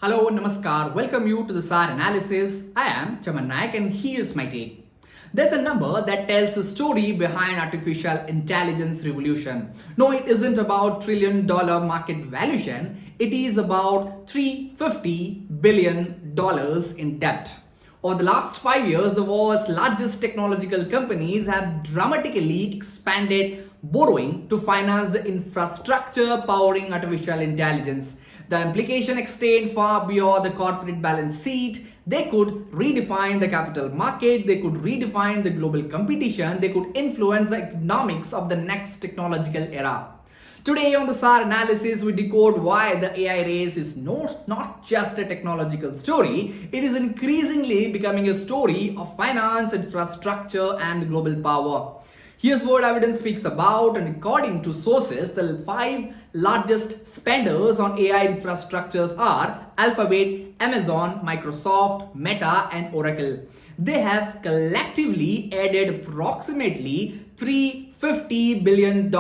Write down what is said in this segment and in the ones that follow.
Hello, Namaskar. Welcome you to the SAAR Analysis. I am Chaman Naik and here's my take. There's a number that tells a story behind artificial intelligence revolution. No, it isn't about $1 trillion market valuation. It is about $350 billion in debt. Over the last 5 years, the world's largest technological companies have dramatically expanded borrowing to finance the infrastructure powering artificial intelligence. The implication extend far beyond the corporate balance sheet. They could redefine the capital market, they could redefine the global competition, they could influence the economics of the next technological era. Today on the SAAR analysis, we decode why the AI race is not just a technological story, it is increasingly becoming a story of finance, infrastructure, and global power. Here's what evidence speaks about, and according to sources, the five largest spenders on AI infrastructures are Alphabet, Amazon, Microsoft, Meta, and Oracle. They have collectively added approximately $350 billion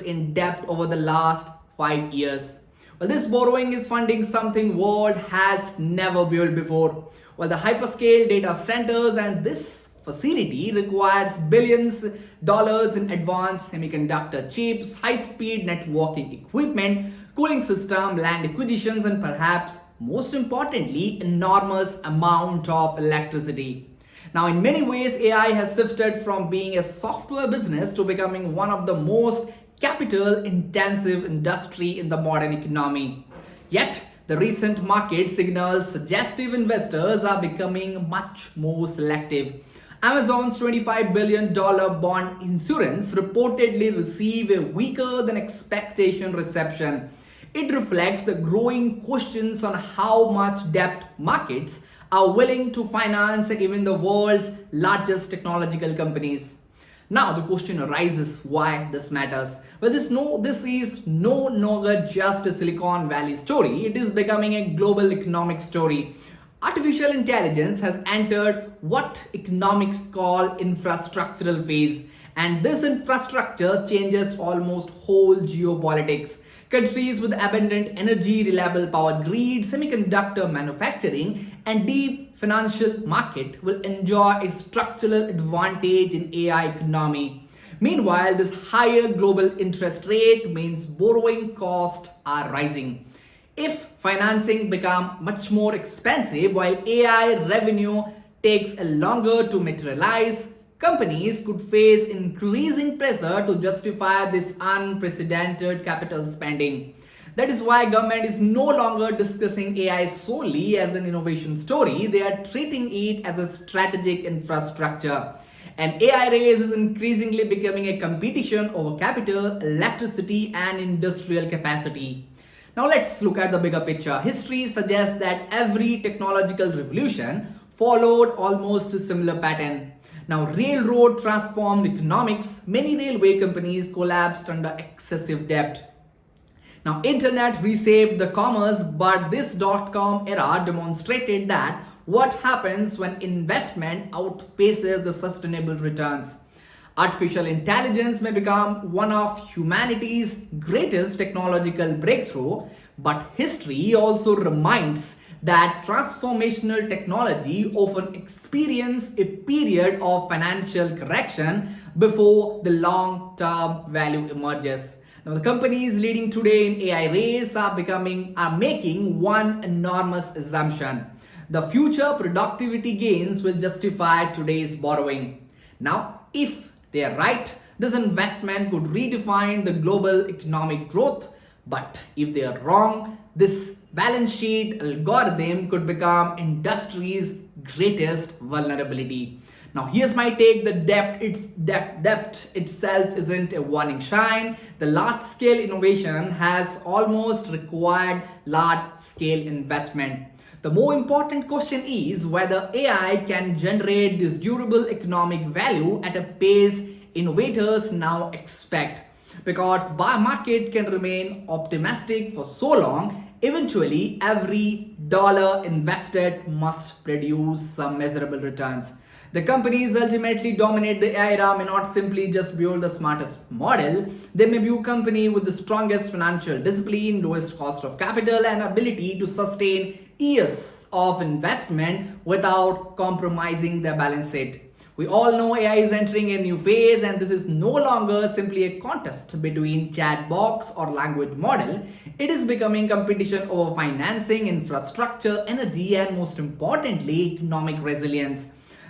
in debt over the last 5 years. Well, this borrowing is funding something world has never built before. Well, the hyperscale data centers and this facility requires billions dollars in advanced semiconductor chips, high-speed networking equipment, cooling system, land acquisitions, and perhaps most importantly, enormous amount of electricity. Now, in many ways, AI has shifted from being a software business to becoming one of the most capital-intensive industry in the modern economy. Yet, the recent market signals suggestive investors are becoming much more selective. Amazon's $25 billion bond insurance reportedly received a weaker than expectation reception. It reflects the growing questions on how much debt markets are willing to finance even the world's largest technological companies. Now the question arises why this matters. Well, this is no longer just a Silicon Valley story, it is becoming a global economic story. Artificial intelligence has entered what economics call infrastructural phase, and this infrastructure changes almost whole geopolitics. Countries with abundant energy, reliable power grid, semiconductor manufacturing, and deep financial market will enjoy a structural advantage in AI economy. Meanwhile, this higher global interest rate means borrowing costs are rising. If financing becomes much more expensive while AI revenue takes a longer to materialize, companies could face increasing pressure to justify this unprecedented capital spending. That is why government is no longer discussing AI solely as an innovation story, they are treating it as a strategic infrastructure. And AI race is increasingly becoming a competition over capital, electricity, and industrial capacity. Now let's look at the bigger picture. History suggests that every technological revolution followed almost a similar pattern. Now railroad transformed economics, many railway companies collapsed under excessive debt. Now internet reshaped the commerce, but this dot-com era demonstrated that what happens when investment outpaces the sustainable returns. Artificial intelligence may become one of humanity's greatest technological breakthrough, but history also reminds that transformational technology often experiences a period of financial correction before the long-term value emerges. Now, the companies leading today in AI race are making one enormous assumption. The future productivity gains will justify today's borrowing. Now, if they are right, this investment could redefine the global economic growth. But if they are wrong, this balance sheet algorithm could become industry's greatest vulnerability. Now here's my take, the debt itself isn't a warning sign. The large scale innovation has almost required large scale investment. The more important question is whether AI can generate this durable economic value at a pace innovators now expect. Because bar market can remain optimistic for so long, eventually every dollar invested must produce some measurable returns. The companies ultimately dominate the AI era may not simply just build the smartest model, they may be a company with the strongest financial discipline, lowest cost of capital, and ability to sustain years of investment without compromising their balance sheet. We all know AI is entering a new phase, and this is no longer simply a contest between chatbots or language model. It is becoming competition over financing, infrastructure, energy, and most importantly, economic resilience.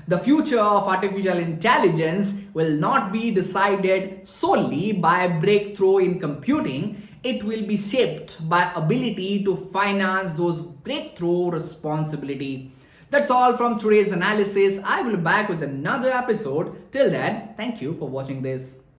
The future of artificial intelligence will not be decided solely by breakthrough in computing. It will be shaped by ability to finance those breakthrough responsibility. That's all from today's analysis. I will be back with another episode. Till then, thank you for watching this.